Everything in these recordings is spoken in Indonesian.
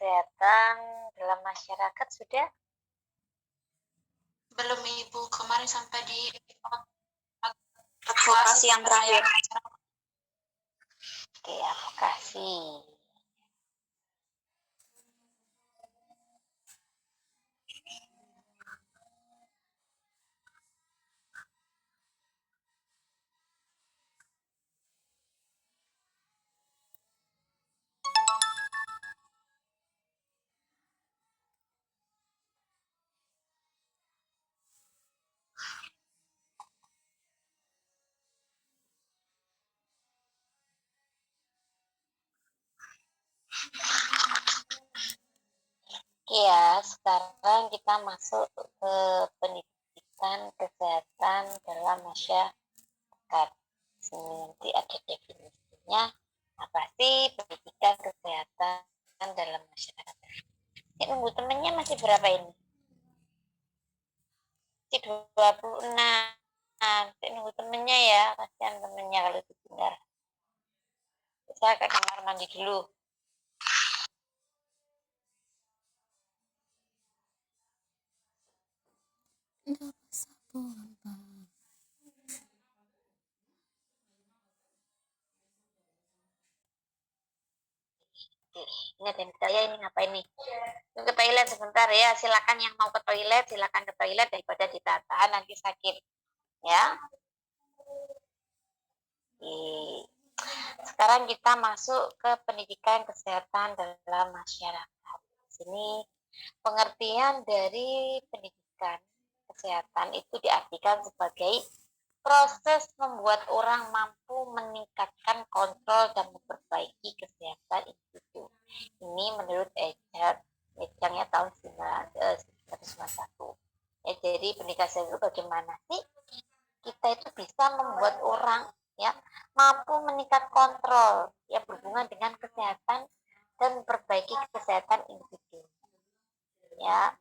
kesehatan dalam masyarakat sudah? Belum Ibu, kemarin sampai di advokasi yang terakhir. Oke, advokasi. Oke ya, sekarang kita masuk ke pendidikan kesehatan dalam masyarakat. Sini nanti ada definisinya. Apa sih pendidikan kesehatan dalam masyarakat? Ini nunggu temennya masih berapa ini? Masih 26. Saya nunggu temennya ya, kasihan temennya kalau ditinggal. Saya ke kamar mandi dulu. Ini ada yang bertanya ini ngapain nih? Ke toilet sebentar ya, silakan yang mau ke toilet silakan ke toilet daripada ditahan nanti sakit ya. Sekarang kita masuk ke pendidikan kesehatan dalam masyarakat. Sini pengertian dari pendidikan kesehatan itu diartikan sebagai proses membuat orang mampu meningkatkan kontrol dan memperbaiki kesehatan individu. Ini menurut Ejangnya tahun 1991. Jadi pendidikan kesehatan itu bagaimana sih kita itu bisa membuat orang ya mampu meningkat kontrol yang berhubungan dengan kesehatan dan memperbaiki kesehatan individu. Ya,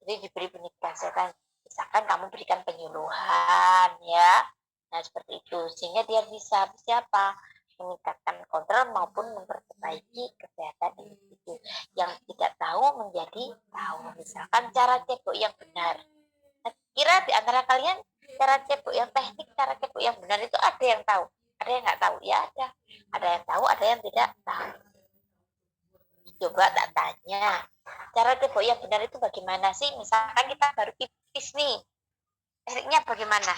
jadi diberi pendidikan kesehatan, misalkan kamu berikan penyuluhan ya, nah seperti itu sehingga dia bisa siapa meningkatkan kontrol maupun memperbaiki kesehatan individu. Yang tidak tahu menjadi tahu, misalkan cara cebok yang benar. Kira di antara kalian cara cebok yang teknik, cara cebok yang benar itu ada yang tahu, ada yang nggak tahu? Ya ada yang tahu, ada yang tidak tahu. Coba tak tanya, cara cebok yang benar itu bagaimana sih? Misalkan kita baru pipis nih, tekniknya bagaimana?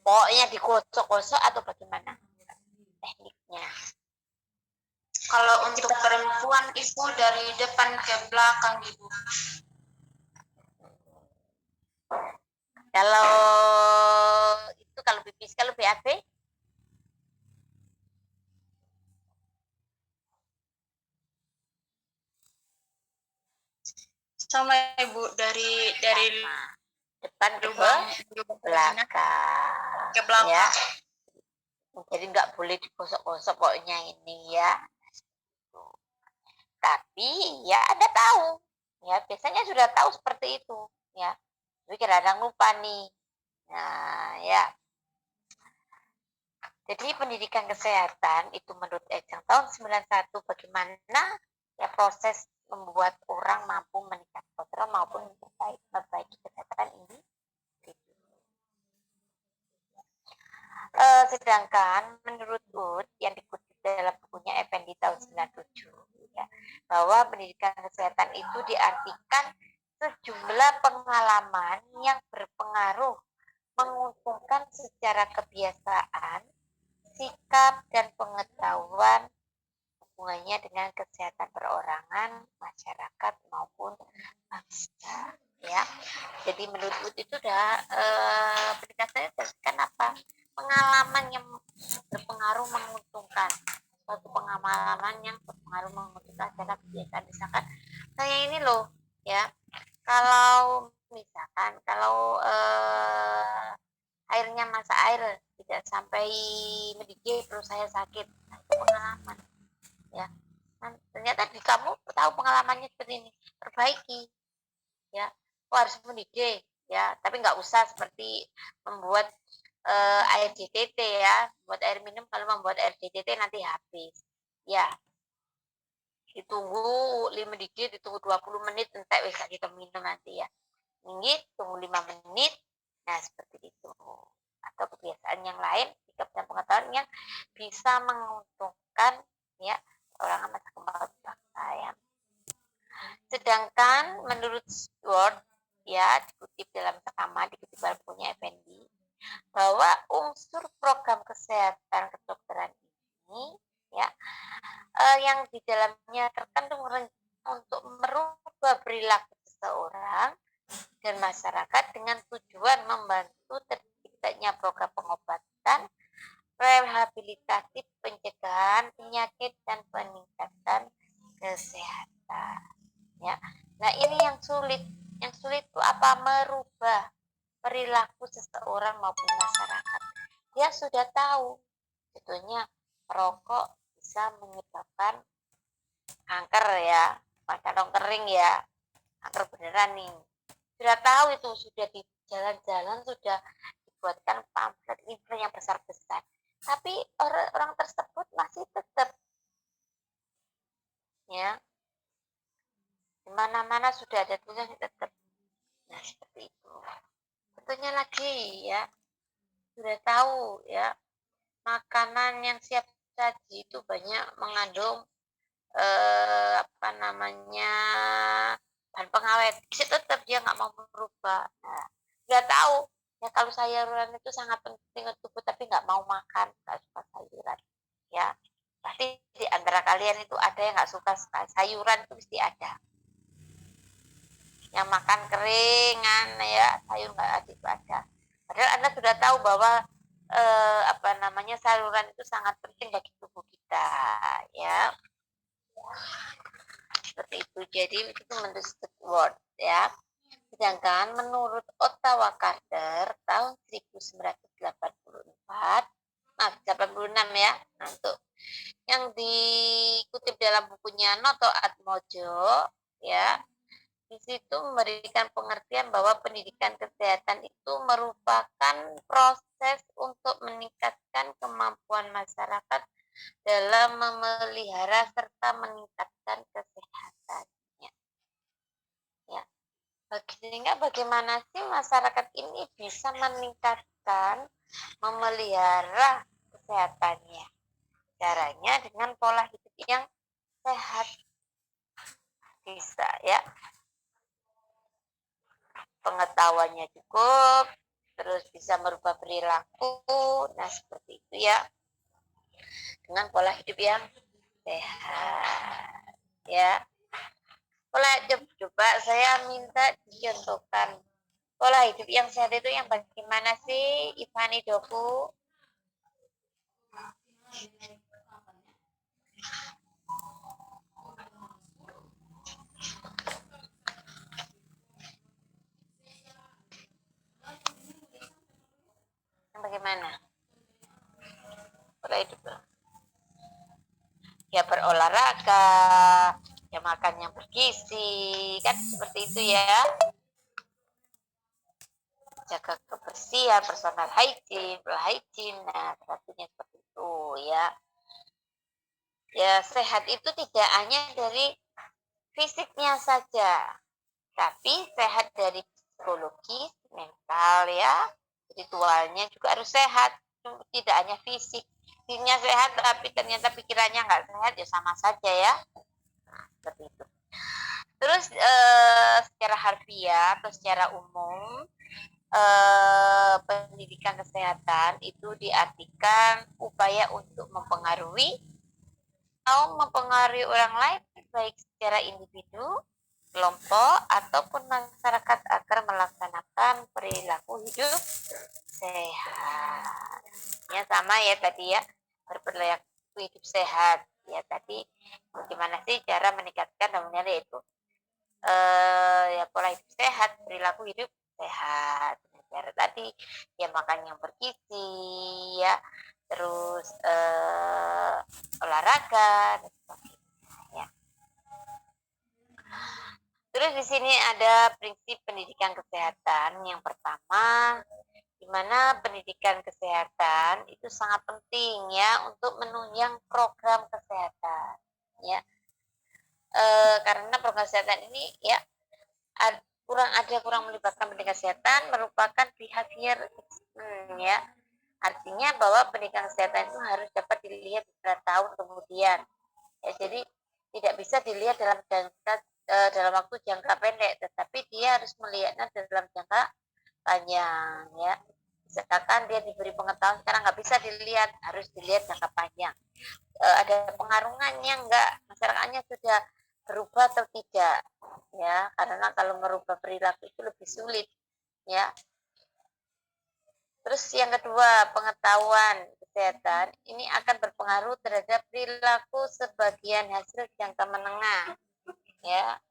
Pokoknya digosok-gosok atau bagaimana tekniknya? Kalau untuk perempuan Ibu dari depan ke belakang Ibu. Kalau itu kalau pipis, kalau BAB? Sama Ibu dari depan ke belakang. Ke belakang. Ya. Jadi nggak boleh digosok-gosok pokoknya ini ya. Tapi ya ada tahu. Ya, biasanya sudah tahu seperti itu ya. Tapi kadang lupa nih. Nah, ya. Jadi pendidikan kesehatan itu menurut Ejang tahun 91 bagaimana ya proses membuat orang mampu meningkatkan kontrol maupun memperbaiki kesehatan ini. Sedangkan menurut UD yang dikutip dalam bukunya Effendi tahun 97 ya, bahwa pendidikan kesehatan itu diartikan sejumlah pengalaman yang berpengaruh menguntungkan secara kebiasaan, sikap dan pengetahuan hubungannya dengan kesehatan perorangan, masyarakat maupun bangsa ya. Jadi menurut UD itu udah pendidikan kesehatan apa? Pengalaman yang berpengaruh menguntungkan, suatu pengalaman yang berpengaruh menguntungkan secara kebiasaan. Misalkan saya ini loh ya, kalau misalkan kalau airnya masak air tidak sampai mendidih terus saya sakit, nah, itu pengalaman ya. Nah, ternyata di kamu tahu pengalamannya seperti ini, perbaiki ya. Harus mendidih ya, tapi nggak usah seperti membuat air JTT ya, buat air minum. Kalau membuat air JTT nanti habis ya. ditunggu 5 dikit, ditunggu 20 menit entek wis kita minum nanti ya. Minggit, tunggu 5 menit. Nah, seperti itu. Atau kebiasaan yang lain, sikap dan pengetahuan yang bisa menguntungkan ya orang masa kembang otak saya. Sedangkan menurut Word ya dikutip dalam sama dikutip dalam punya Effendi bahwa unsur program kesehatan kedokteran ini ya yang di dalamnya terkandung untuk merubah perilaku seseorang dan masyarakat dengan tujuan membantu terciptanya program pengobatan, rehabilitasi, pencegahan penyakit dan peningkatan kesehatan. Ya, nah ini yang sulit. Yang sulit itu apa? Merubah perilaku seseorang maupun masyarakat. Dia sudah tahu, sebetulnya merokok bisa menyebabkan kanker ya, kantong kering ya, kanker beneran nih. Sudah tahu itu, sudah di jalan-jalan sudah dibuatkan pamflet yang besar-besar. Tapi orang tersebut masih tetap ya di mana-mana sudah ada tulisan tetap. Nah, seperti itu. Betulnya lagi ya, sudah tahu ya, makanan yang siap saji itu banyak mengandung apa namanya bahan pengawet. Tetap dia nggak mau berubah. Nah, sudah tahu ya kalau sayuran itu sangat penting untuk tubuh, tapi nggak mau makan, nggak suka sayuran. Ya, pasti di antara kalian itu ada yang nggak suka sayuran, itu pasti ada. Yang makan keringan ya, sayur nggak ada. Padahal Anda sudah tahu bahwa apa namanya sayuran itu sangat penting bagi tubuh kita ya. Seperti itu. Jadi itu menurut Word ya. Sedangkan menurut Ottawa Carter tahun 1984, 86 ya, untuk yang dikutip dalam bukunya Noto Atmojo ya, di situ memberikan pengertian bahwa pendidikan kesehatan itu merupakan proses untuk meningkatkan kemampuan masyarakat dalam memelihara serta meningkatkan kesehatannya. Ya. Sehingga bagaimana sih masyarakat ini bisa meningkatkan, memelihara kesehatannya? Caranya dengan pola hidup yang sehat. Bisa ya. Pengetahuannya cukup, terus bisa merubah perilaku. Nah, seperti itu ya. Dengan pola hidup yang sehat. Ya. Pola hidup, coba saya minta dicontohkan. Pola hidup yang sehat itu yang bagaimana sih, Ivani Doku? Yang bagaimana? Pola hidup ya berolahraga, ya makan yang bergizi, kan seperti itu ya. Jaga kebersihan, personal hygiene, nah satunya seperti itu ya. Ya sehat itu tidak hanya dari fisiknya saja, tapi sehat dari psikologis, mental ya, ritualnya juga harus sehat, tidak hanya fisik. Fisiknya sehat tapi ternyata pikirannya nggak sehat ya sama saja ya. Nah, seperti itu. Terus secara harfiah atau secara umum pendidikan kesehatan itu diartikan upaya untuk mempengaruhi atau mempengaruhi orang lain baik secara individu, kelompok ataupun masyarakat agar melaksanakan perilaku hidup sehat. Ya sama ya tadi ya, berperilaku hidup sehat. Ya tadi bagaimana sih cara meningkatkan namanya itu ya pola hidup sehat, perilaku hidup sehat. Cara tadi ya makan yang bergizi ya, terus olahraga dan sebagainya ya. Terus di sini ada prinsip pendidikan kesehatan. Yang pertama, di mana pendidikan kesehatan itu sangat penting ya untuk menunjang program kesehatan ya. karena program kesehatan ini ya kurang melibatkan pendidikan kesehatan merupakan behavior assessment ya. Artinya bahwa pendidikan kesehatan itu harus dapat dilihat beberapa tahun kemudian. Ya, jadi tidak bisa dilihat dalam waktu jangka pendek, tetapi dia harus melihatnya dalam jangka panjang ya. Misalkan dia diberi pengetahuan sekarang nggak bisa dilihat, harus dilihat jangka panjang. Ada pengaruhnya enggak, masyarakatnya sudah berubah atau tidak ya, karena kalau merubah perilaku itu lebih sulit ya. Terus yang kedua, pengetahuan kesehatan ini akan berpengaruh terhadap perilaku sebagian hasil jangka menengah ya.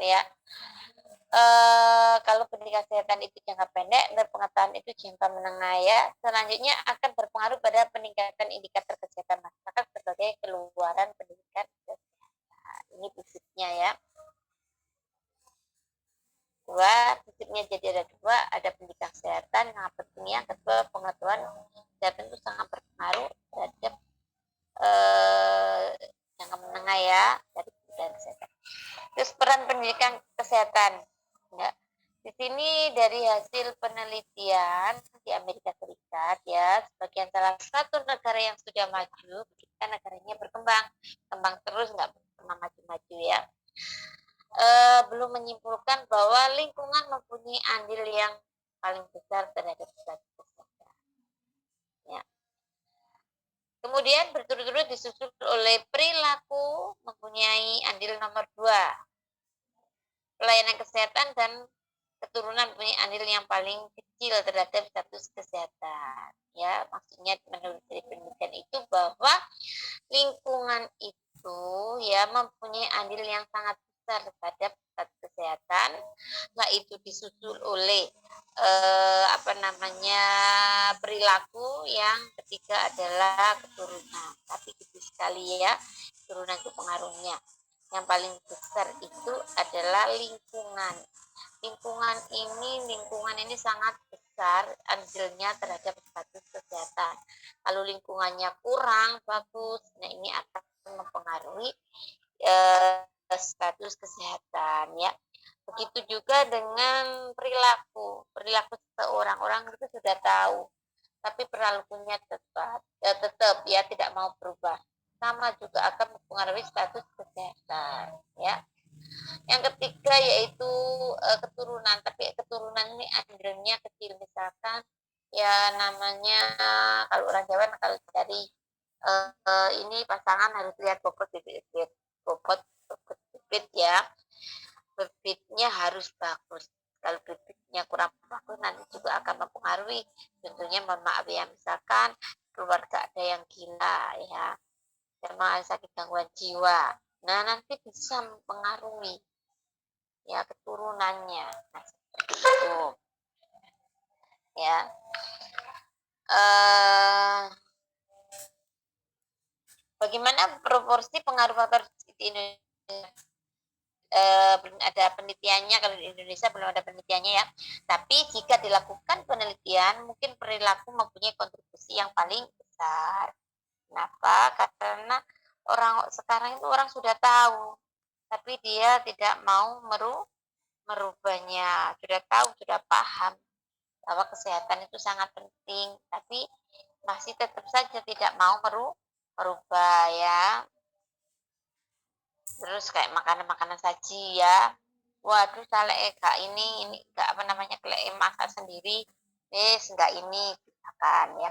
Ya. Kalau pendidikan kesehatan itu jangka pendek dan pengetahuan itu jangka menengah ya. Selanjutnya akan berpengaruh pada peningkatan indikator kesehatan masyarakat sebagai keluaran pendidikan kesehatan. Ini prinsipnya ya. Dua, prinsipnya jadi ada dua, ada pendidikan kesehatan yang pentingnya, kedua pengetahuan kesehatan itu sangat berpengaruh terhadap jangka menengah ya dari pendidikan kesehatan. Terus peran pendidikan kesehatan ya. Di sini dari hasil penelitian di Amerika Serikat ya, sebagian salah satu negara yang sudah maju, kita negaranya berkembang, kembang terus nggak pernah maju-maju ya. Belum menyimpulkan bahwa lingkungan mempunyai andil yang paling besar terhadap kesehatan. Ya. Kemudian berturut-turut disusul oleh perilaku mempunyai andil nomor 2. Pelayanan kesehatan dan keturunan punya andil yang paling kecil terhadap status kesehatan. Ya, maksudnya menurut dari penelitian itu bahwa lingkungan itu ya mempunyai andil yang sangat besar terhadap status kesehatan. Nah, itu disusul oleh perilaku, yang ketiga adalah keturunan. Tapi itu sekali ya, keturunan itu pengaruhnya. Yang paling besar itu adalah lingkungan. Lingkungan ini sangat besar andilnya terhadap status kesehatan. Kalau lingkungannya kurang bagus, nah ini akan mempengaruhi status kesehatan ya. Begitu juga dengan perilaku seseorang, orang itu sudah tahu, tapi perilakunya tetap ya tidak mau berubah. Sama juga akan mempengaruhi status kesehatan ya. Yang ketiga yaitu keturunan, tapi keturunan ini andilnya kecil, misalkan ya namanya kalau orang Jawa kalau cari ini pasangan harus lihat bobot bibit ya, bibitnya harus bagus. Kalau bibitnya kurang bagus nanti juga akan mempengaruhi. Tentunya mohon maaf ya, misalkan keluarga ada yang gila ya, sama sakit gangguan jiwa, nah nanti bisa mempengaruhi ya keturunannya. Nah, seperti itu ya. Bagaimana proporsi pengaruh faktor di Indonesia? Belum ada penelitiannya, kalau di Indonesia belum ada penelitiannya ya. Tapi jika dilakukan penelitian, mungkin perilaku mempunyai kontribusi yang paling besar. Kenapa? Karena orang sekarang itu orang sudah tahu, tapi dia tidak mau merubahnya. Sudah tahu, sudah paham bahwa kesehatan itu sangat penting, tapi masih tetap saja tidak mau merubah ya. Terus kayak makanan-makanan saji ya, waduh saleh kak ini gak kelek masak sendiri, enggak ini misalkan ya,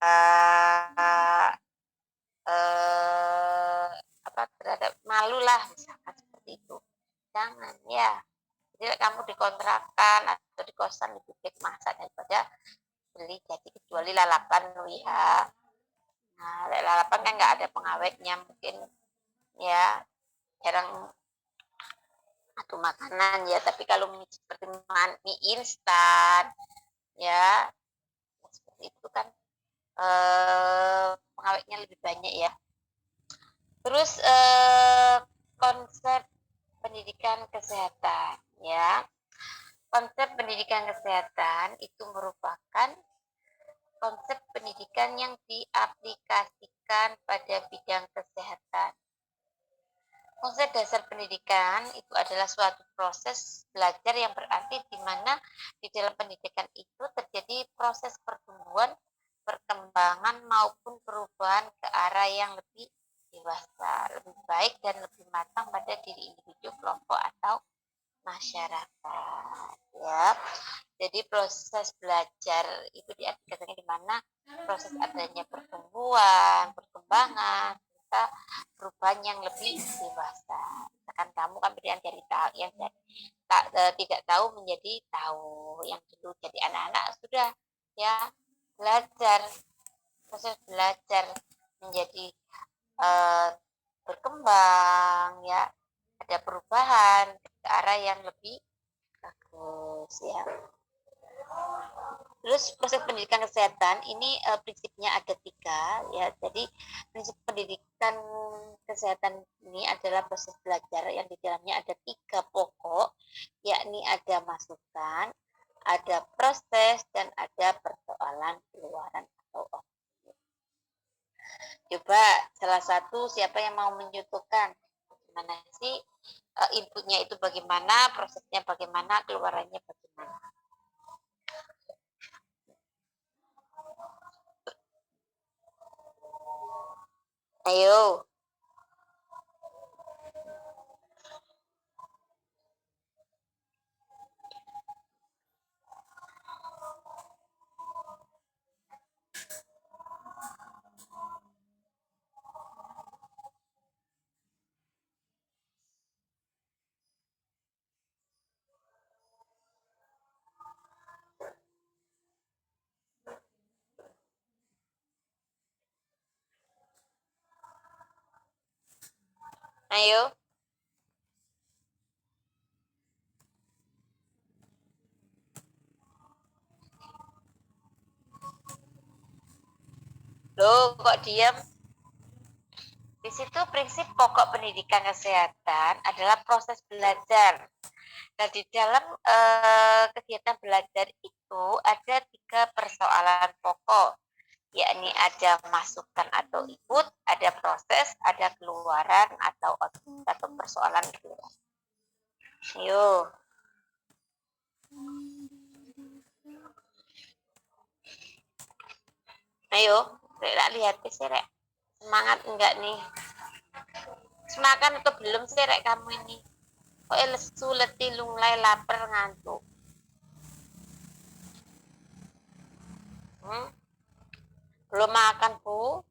uh, terhadap malu lah misalkan seperti itu. Jangan ya, jadi kamu dikontrakan atau di kosan lebih baik masak daripada beli jadi, kecuali lalapan ya. Nah, lalapan kan nggak ada pengawetnya mungkin ya, jarang atau makanan ya. Tapi kalau seperti mie instan ya seperti itu kan pengawetnya lebih banyak ya. Terus konsep pendidikan kesehatan ya. Konsep pendidikan kesehatan itu merupakan konsep pendidikan yang diaplikasikan pendidikan pada bidang kesehatan. Konsep dasar pendidikan itu adalah suatu proses belajar yang berarti di mana di dalam pendidikan itu terjadi proses pertumbuhan, perkembangan maupun perubahan ke arah yang lebih dewasa, lebih baik dan lebih matang pada diri individu, kelompok atau masyarakat. Ya, jadi proses belajar itu diartikan di mana proses adanya pertumbuhan, perkembangan, serta perubahan yang lebih dewasa. Misalkan kamu kan berian dari tidak tahu menjadi tahu, yang dulu jadi anak-anak sudah ya belajar, proses belajar menjadi eh, berkembang ya, ada perubahan ke arah yang lebih bagus ya. Terus proses pendidikan kesehatan ini prinsipnya ada 3 ya. Jadi prinsip pendidikan kesehatan ini adalah proses belajar yang di dalamnya ada 3 pokok, yakni ada masukan, ada proses, dan ada persoalan keluaran atau output. Coba salah satu siapa yang mau mencontohkan gimana sih inputnya itu bagaimana, prosesnya bagaimana, keluarannya bagaimana. Ayo. Ayo. Loh, kok diam? Di situ prinsip pokok pendidikan kesehatan adalah proses belajar. Nah, di dalam kegiatan belajar itu ada 3 persoalan pokok, yakni ada masukan atau input, ada proses, ada keluaran atau output atau persoalan keluaran. Ayo. Ayo, Rek, lihat sih, Rek. Semangat enggak nih? Semakan atau belum sih, Rek, kamu ini? Kok lesu, letih, lunglai, lapar, ngantuk? Belum makan, Bu?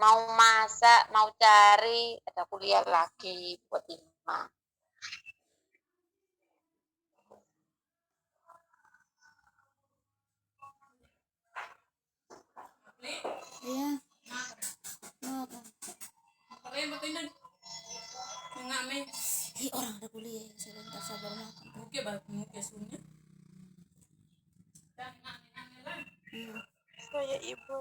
Mau masak, mau cari, ada kuliah lagi buat Ima. Iya. Makan. Orang ada kuliah, saya tak sabar makan. Oke, bagus kesunya. Saya ibu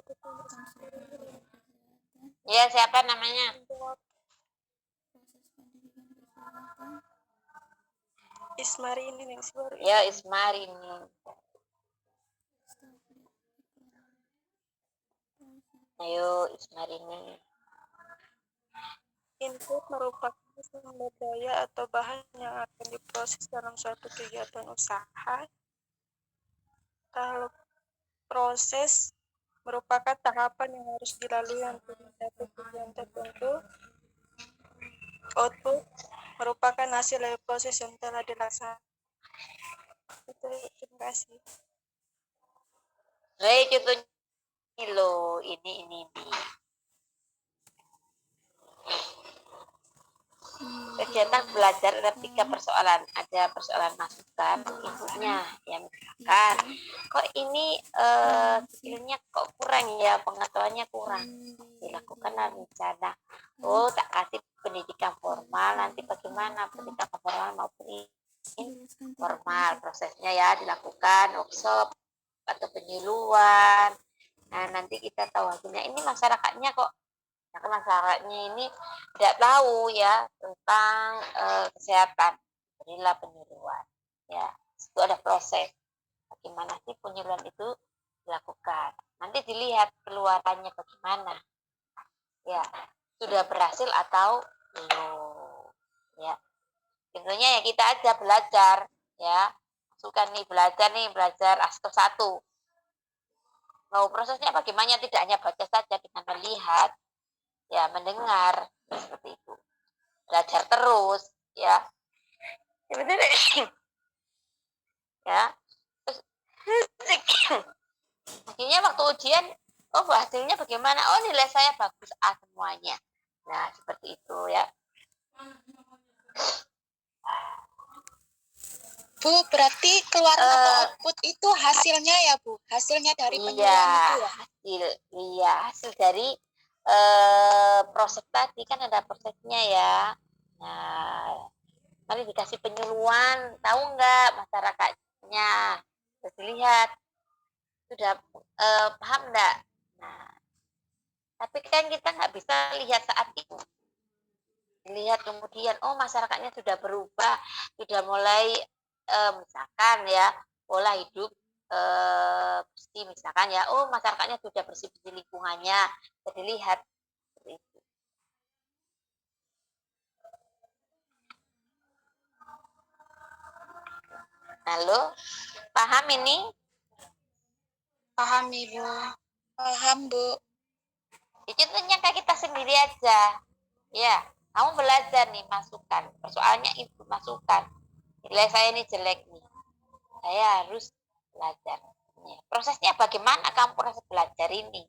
Ya, siapa namanya? Ismarini nih baru. Ya, Ismarini. Ayo, Ismarini. Input merupakan sumber daya atau bahan yang akan diproses dalam suatu kegiatan usaha. Kalau proses merupakan tahapan yang harus dilalui untuk mencapai tujuan tertentu. Output merupakan hasil dari proses yang telah dilaksanakan. Itu, terima kasih. Hei, contohnya ini loh, ini. Kegiatan belajar ada 3 persoalan. Ada persoalan masukan, inputnya. Ya, misalkan, kok ini skillnya kok kurang ya, pengetahuannya kurang. Dilakukan rencana. Oh, tak kasih pendidikan formal, nanti bagaimana pendidikan formal maupun informal. Prosesnya ya dilakukan workshop atau penyuluhan. Nah, nanti kita tahu hasilnya. Ini masyarakatnya kok, nah, masyarakatnya ini tidak tahu ya tentang kesehatan, berilah penyuluhan ya. Itu ada proses bagaimana sih penyuluhan itu dilakukan, nanti dilihat keluarannya bagaimana. Ya, sudah berhasil atau belum. Ya, tentunya ya kita aja belajar, ya. Masukkan nih belajar aspek 1. Mau prosesnya bagaimana, tidak hanya baca saja dengan melihat, ya mendengar, seperti itu. Belajar terus, ya. Ya benar. Ya. Terus akhirnya waktu ujian, oh hasilnya bagaimana? Oh nilai saya bagus A semuanya. Nah, seperti itu ya. Bu, berarti keluaran atau output itu hasilnya ya, Bu? Hasilnya dari penyuluhan itu ya? Hasil dari proses tadi kan ada prosesnya ya. Nah, mari dikasih penyuluhan, tahu nggak masyarakatnya? Terus dilihat sudah paham nggak? Nah, tapi kan kita nggak bisa lihat saat itu. Lihat kemudian, oh masyarakatnya sudah berubah, sudah mulai misalkan ya pola hidup bersih misalkan ya, oh masyarakatnya sudah bersih-bersih lingkungannya, jadi lihat seperti itu. Halo, paham ini? Paham, Ibu. Paham, Bu. Itu kayak kita sendiri aja. Ya, kamu belajar nih, masukkan. Persoalannya itu masukkan. Nilai saya ini jelek nih. Saya harus belajar. Ya, prosesnya bagaimana kamu proses belajar ini?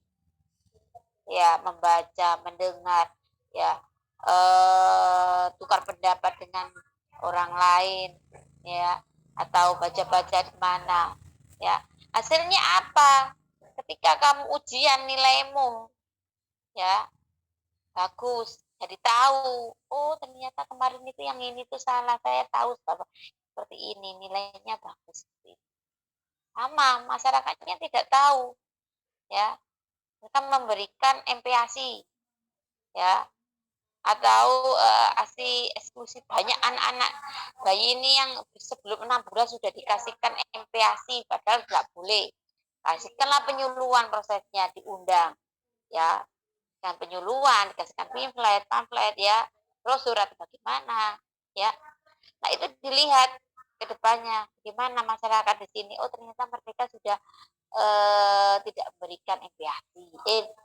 Ya, membaca, mendengar, ya, tukar pendapat dengan orang lain, ya, atau baca-baca di mana, ya. Hasilnya apa? Ketika kamu ujian nilaimu, ya, bagus. Jadi tahu, oh ternyata kemarin itu yang ini tuh salah, saya tahu seperti ini, nilainya bagus. Sama, masyarakatnya tidak tahu, ya. Mereka memberikan MPASI, ya, atau ASI eksklusif. Banyak anak-anak bayi ini yang sebelum 6 bulan sudah dikasihkan MPASI, padahal nggak boleh. Kasihkanlah penyuluhan prosesnya, diundang, ya. Dan penyuluhan, dikasihkan pamflet, ya, brosur atau bagaimana, ya. Nah itu dilihat ke depannya, gimana masyarakat di sini. Oh ternyata mereka sudah tidak memberikan MPASI,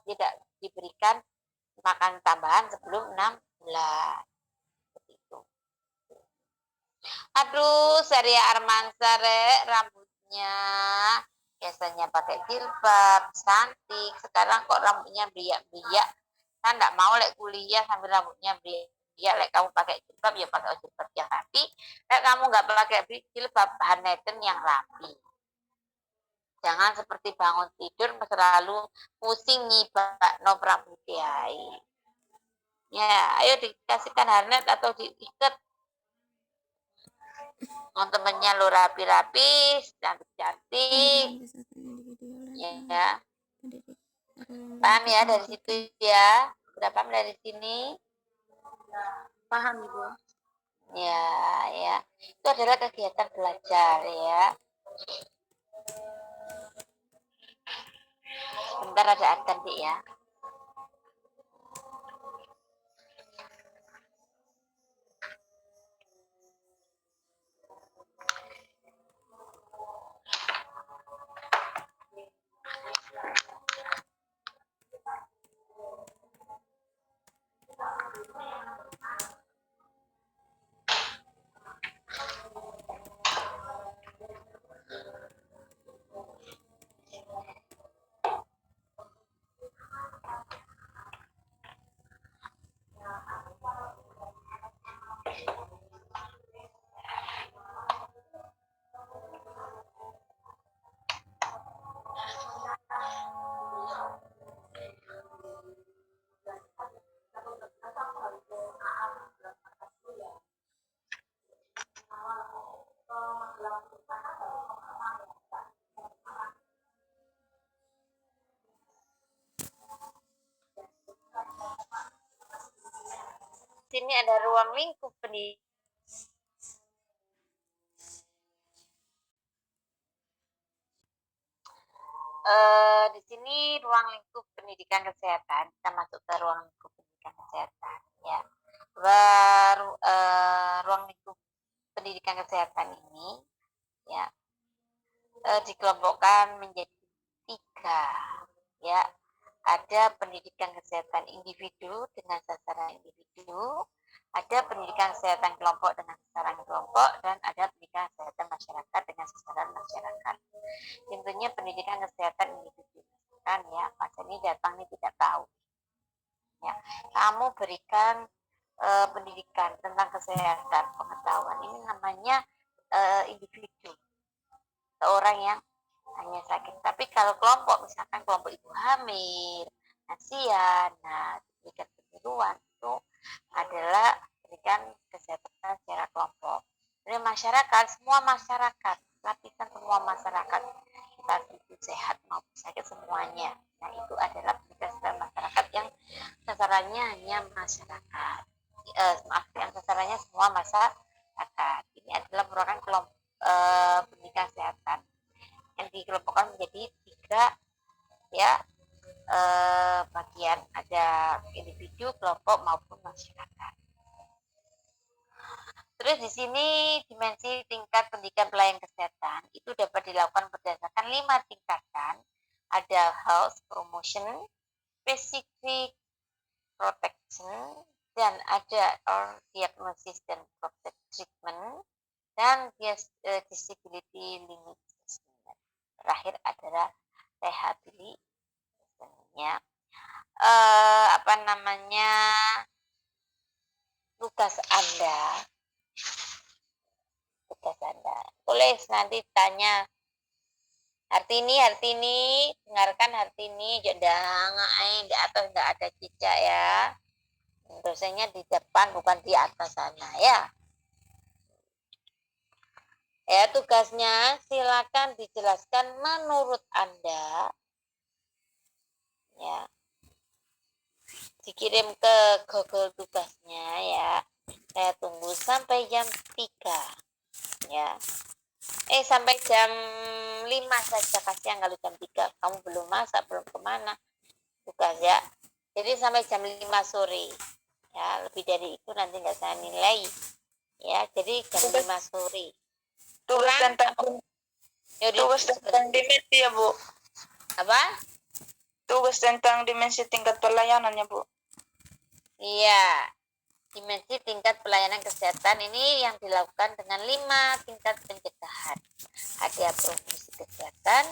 tidak diberikan makan tambahan sebelum 6 bulan. Seperti itu. Aduh, Saria Armansa, rambutnya biasanya pakai jilbab, cantik. Sekarang kok rambutnya biak-biak. Kan enggak mau kuliah sambil rambutnya biak. Kamu pakai jilbab, ya pakai jilbab yang rapi. Kamu enggak pakai jilbab, bahan neten yang rapi. Jangan seperti bangun tidur selalu pusing nyibak no rambut kiai. Ya, ayo dikasihkan harnet atau diikat. Teman-temannya lo rapi-rapi, cantik-cantik. Ya. Paham ya dari situ ya? Sudah paham dari sini? Paham, Ibu. Ya, ya. Itu adalah kegiatan belajar ya. Bentar ada adzan Dik ya. Sini ada ruang lingkup pendidikan. di sini ruang lingkup pendidikan kesehatan, kita masuk ke ruang lingkup pendidikan kesehatan ya. Ruang lingkup pendidikan kesehatan ini ya dikelompokkan menjadi 3 ya. Ada pendidikan kesehatan individu dengan sasaran individu, ada pendidikan kesehatan kelompok dengan sasaran kelompok, dan ada pendidikan kesehatan masyarakat dengan sasaran masyarakat. Intinya pendidikan kesehatan individu kan ya, Mas ini datang ini tidak tahu ya, kamu berikan pendidikan tentang kesehatan pengetahuan ini namanya individu, seorang yang hanya sakit. Tapi kalau kelompok, misalkan kelompok ibu hamil, lansia, nah pendidikan penyuluhan itu adalah pendidikan kesehatan secara kelompok. Dari masyarakat, semua masyarakat, lapisan semua masyarakat, kita itu sehat maupun sakit semuanya. Nah itu adalah pendidikan kesehatan masyarakat yang sasarannya hanya masyarakat. Yang sasarannya semua masyarakat. Ini adalah merupakan kelompok pendidikan kesehatan yang dikelompokkan menjadi 3 ya bagian, ada individu, kelompok maupun masyarakat. Terus di sini dimensi tingkat pendidikan pelayanan kesehatan itu dapat dilakukan berdasarkan 5 tingkatan. Ada health promotion, specific protection, dan ada diagnosis dan protect treatment, dan disability limit assessment. Terakhir adalah rehabilitasinya. Tugas Anda boleh nanti tanya Hartini, dengarkan Hartini, jangan di atas nggak ada cicak ya. Dosennya di depan bukan di atas sana ya. Ya, tugasnya silakan dijelaskan menurut Anda. Ya. Dikirim ke Google tugasnya ya. Saya tunggu sampai jam 3. Ya. Sampai jam 5 saja, kasihan kalau jam 3 kamu belum masak, belum kemana tugas ya. Jadi sampai jam 5 sore. Ya, lebih dari itu nanti nggak saya nilai. Ya, jadi jam 5 sore. Tugas tentang dimensi ya Bu. Apa? Tugas tentang dimensi tingkat pelayanannya Bu. Iya, dimensi tingkat pelayanan kesehatan ini yang dilakukan dengan 5 tingkat pencegahan. Ada promosi kesehatan,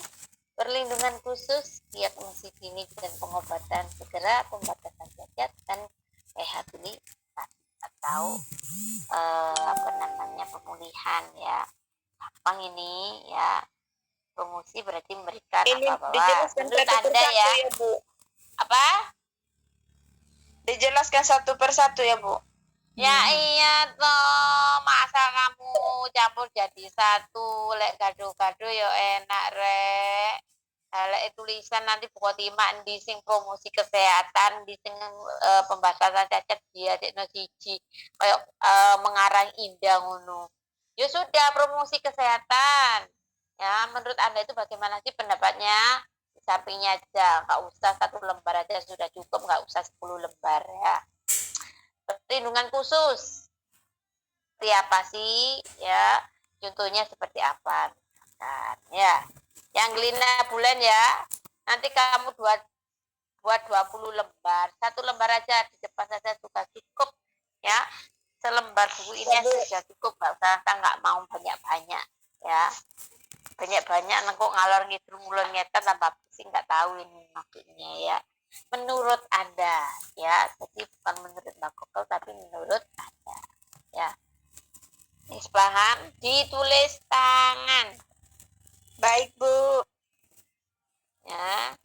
perlindungan khusus, diagnosis dini dan pengobatan segera, pembatasan cacat, dan rehabilitasi atau pemulihan ya. Gampang ini ya. Promosi berarti memberikan Ini apa-apa. dijelaskan Menurut satu Anda persatu ya. Bu. Apa? Dijelaskan satu persatu ya Bu. Ya iya toh, masa kamu campur jadi satu, lek gado-gado ya enak rek. Lek tulisan nanti pokok timak di sing promosi kesehatan, di sing pembatasan cacat dia dekno siji kayak mengarang indah ngono. Ya sudah, promosi kesehatan. Ya, menurut Anda itu bagaimana sih pendapatnya? Di sampingnya aja, nggak usah 1 lembar aja sudah cukup, nggak usah 10 lembar ya. Perlindungan khusus seperti apa sih ya, contohnya seperti apa kan ya, yang gelina bulan ya, nanti kamu buat 20 lembar, 1 lembar aja di depan saja sudah cukup ya, selembar buku ini sudah cukup, nggak mau banyak-banyak ya, banyak-banyak nengkok ngalor ngidul ngulon ngetan tambah pusing nggak tahu ini maksudnya ya. Menurut Anda ya, jadi bukan menurut Mbak Kokel tapi menurut Anda ya. Ini paham? Ditulis tangan. Baik Bu. Ya,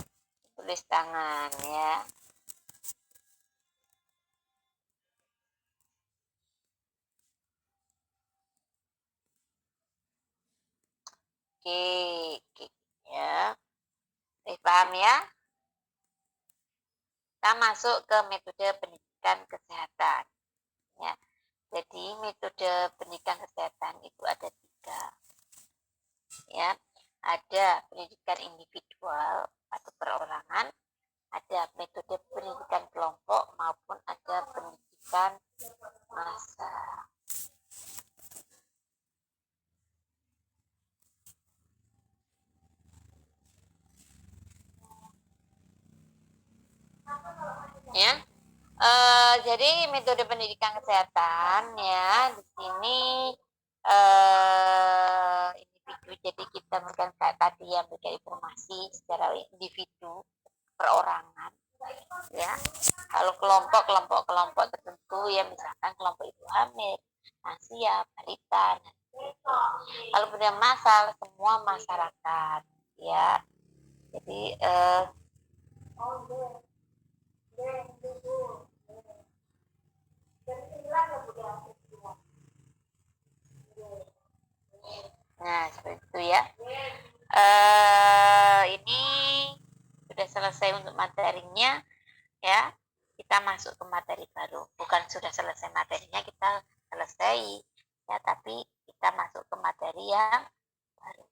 tulis tangan ya. Oke ya. Paham ya? Kita masuk ke metode pendidikan kesehatan ya. Jadi metode pendidikan kesehatan itu ada 3 ya. Ada pendidikan individu individual atau perorangan, ada metode pendidikan kelompok maupun ada pendidikan massa. Ya, jadi metode pendidikan kesehatan ya di sini individu. Jadi kita bukan kayak tadi yang berikan informasi secara individu perorangan ya. Kalau kelompok tertentu ya, misalkan kelompok ibu hamil, lansia, balita. Kalau pada masalah semua masyarakat ya. Jadi nah seperti itu ya. Ini sudah selesai untuk materinya ya. Kita masuk ke materi baru. Bukan sudah selesai materinya, kita selesai ya, tapi kita masuk ke materi yang baru.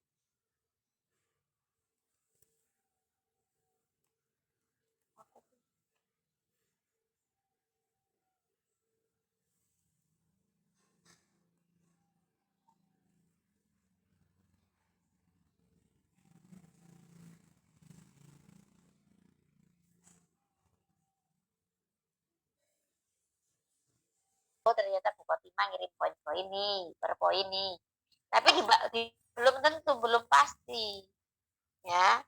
Oh ternyata Bu Khotimah ngirim poin-poin nih, per poin nih. Tapi belum tentu, belum pasti. Ya.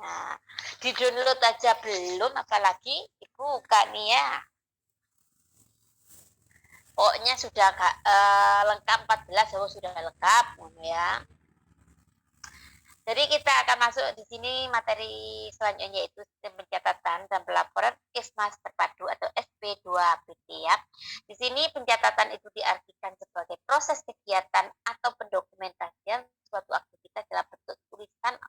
Nah, di download aja belum, apalagi dibuka nih ya. Pokoknya sudah lengkap 14, sudah lengkap ya. Jadi kita akan masuk di sini materi selanjutnya, yaitu sistem pencatatan dan pelaporan Kesmas terpadu atau SP2PT ya. Di sini pencatatan itu diartikan sebagai proses kegiatan atau pendokumentasian suatu aktivitas dalam bentuk tulisan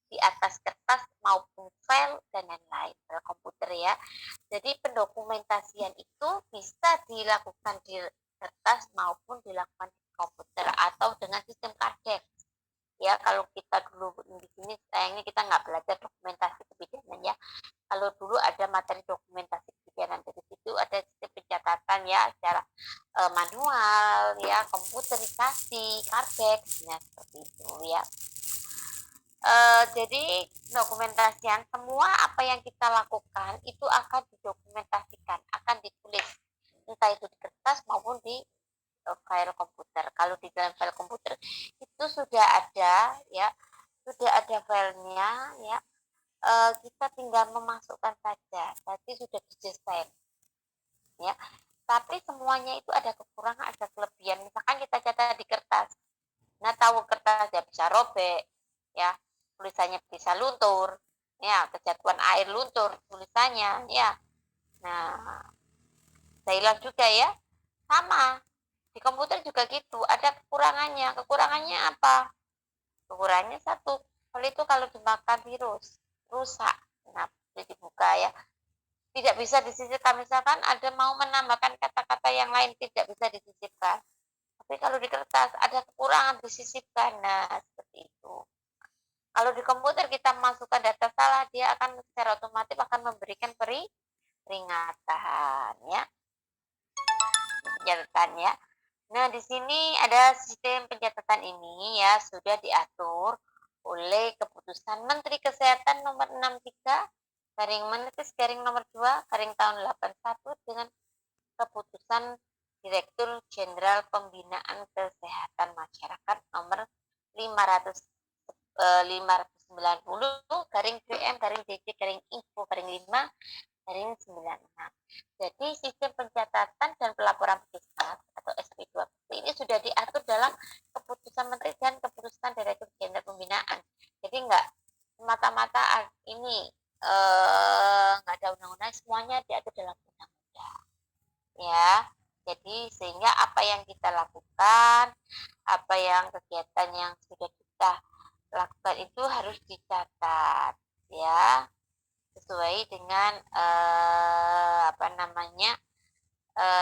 di atas kertas maupun file dan lain-lain pada komputer ya. Jadi pendokumentasian itu bisa dilakukan di kertas maupun dilakukan di komputer atau dengan sistem KARDEX. Ya, kalau kita dulu di sini sayangnya kita nggak belajar dokumentasi kebidanan ya. Kalau dulu ada materi dokumentasi kebidanan, dari situ ada sistem pencatatan ya secara manual ya, komputerisasi, KARDEX, nah seperti itu ya. Jadi dokumentasian semua apa yang kita lakukan itu akan didokumentasikan, akan ditulis entah itu di kertas maupun di file komputer. Kalau di dalam file komputer itu sudah ada ya, sudah ada filenya ya. Kita tinggal memasukkan saja, tadi sudah didesain ya. Tapi semuanya itu ada kekurangan, ada kelebihan. Misalkan kita catat di kertas, nah tahu kertas ya bisa robek ya, tulisannya bisa luntur ya, kejatuhan air luntur tulisannya ya. Nah, saya hilang juga ya, sama di komputer juga gitu, ada kekurangannya. Kekurangannya apa? Kekurangannya satu, kalau itu kalau dimakan virus rusak. Nah, jadi dibuka ya, tidak bisa disisipkan. Misalkan ada mau menambahkan kata-kata yang lain, tidak bisa disisipkan. Tapi kalau di kertas ada kekurangan, disisipkan. Nah, seperti itu. Kalau di komputer kita masukkan data salah, dia akan secara otomatis akan memberikan peringatan ya. Pencatatan ya. Nah, di sini ada sistem pencatatan ini ya, sudah diatur oleh keputusan Menteri Kesehatan nomor 63 garing nomor 2 garing tahun 81 dengan keputusan Direktur Jenderal Pembinaan Kesehatan Masyarakat nomor 590 garing PM garing DC garing info garing 5 garing 96. Jadi sistem pencatatan dan pelaporan Kesmas atau SP2PT ini sudah diatur dalam keputusan Menteri dan keputusan Direktur Jenderal Pembinaan. Jadi enggak semata-mata ini enggak ada undang-undang, semuanya diatur dalam undang-undang. Ya. Jadi sehingga apa yang kita lakukan, apa yang kegiatan yang sudah kita lakukan itu harus dicatat ya, sesuai dengan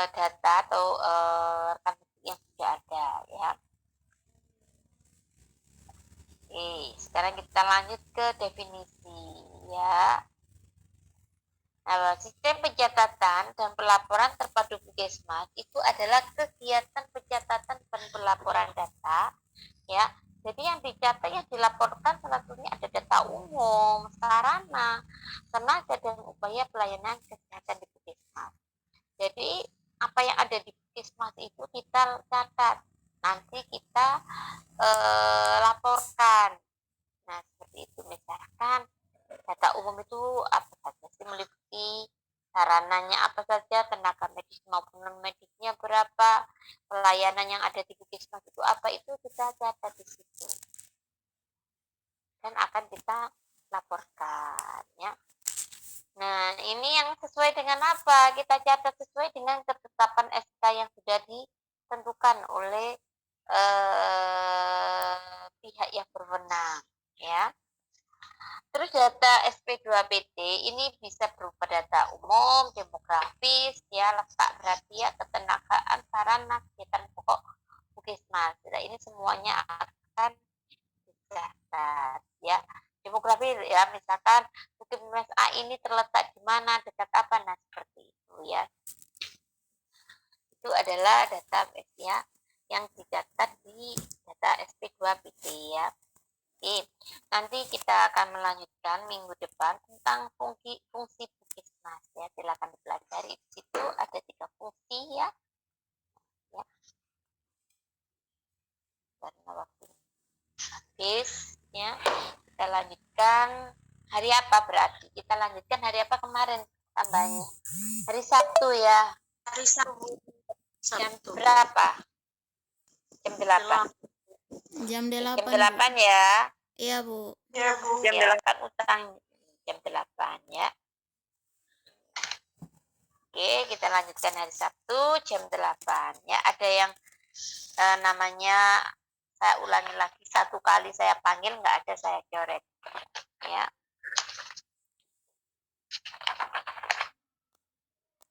data atau rekam yang sudah ada ya. Oke, sekarang kita lanjut ke definisi ya. Nah, sistem pencatatan dan pelaporan terpadu Puskesmas itu adalah kegiatan pencatatan dan pelaporan data ya. Jadi yang dicatat, yang dilaporkan salah satunya ada data umum, sarana, tenaga dan upaya pelayanan kesehatan di Puskesmas. Jadi apa yang ada di Puskesmas itu kita catat, nanti kita laporkan. Nah, seperti itu. Misalkan data umum itu apa saja sih, meliputi sarananya apa saja, tenaga medis maupun non medisnya berapa, pelayanan yang ada di Puskesmas itu apa, itu kita catat di situ dan akan kita laporkan ya. Nah, ini yang sesuai dengan apa? Kita catat sesuai dengan ketetapan SK yang sudah ditentukan oleh pihak yang berwenang ya. Terus data SP2PT ini bisa berupa data umum, demografis, ya, letak berarti ketenagaan, sarana, kegiatan pokok Puskesmas. Nah, ini semuanya akan dicatat ya. Demografi ya, misalkan Puskesmas A ini terletak di mana, dekat apa, nah seperti itu ya. Itu adalah data ya yang dicatat di data SP2PT ya. Oke, nanti kita akan melanjutkan minggu depan tentang fungsi Puskesmas ya. Silakan dipelajari. Di situ ada 3 fungsi ya. Ya. Karena waktu habis ya. Kita lanjutkan hari apa berarti? Kita lanjutkan hari apa kemarin tambahnya? Hari Sabtu ya. Hari Sabtu. Jam berapa? Jam 8. Jam 8. Jam 8 ya. Iya, Bu. Ya, Bu. Jam 8 utang. Jam 8 ya. Oke, kita lanjutkan hari Sabtu jam 8 ya. Ada yang namanya, saya ulangi lagi, 1 kali saya panggil nggak ada saya coret ya.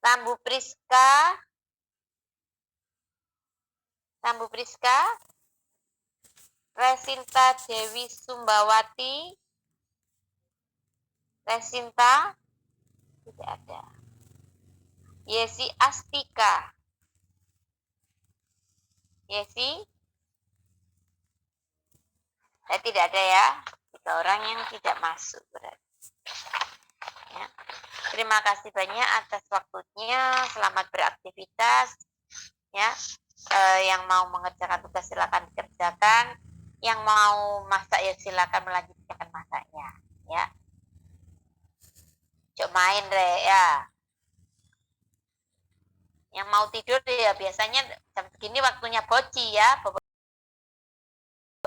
Rambu Priska, Resinta Dewi Sumbawati, Resinta tidak ada. Yesi Astika, Yesi, tidak ada ya. 3 orang yang tidak masuk berarti. Ya. Terima kasih banyak atas waktunya. Selamat beraktivitas. Ya, yang mau mengerjakan tugas silakan dikerjakan. Yang mau masak ya silakan melanjutkan masaknya. Ya. Cok main re ya. Yang mau tidur ya biasanya jam segini waktunya boci ya.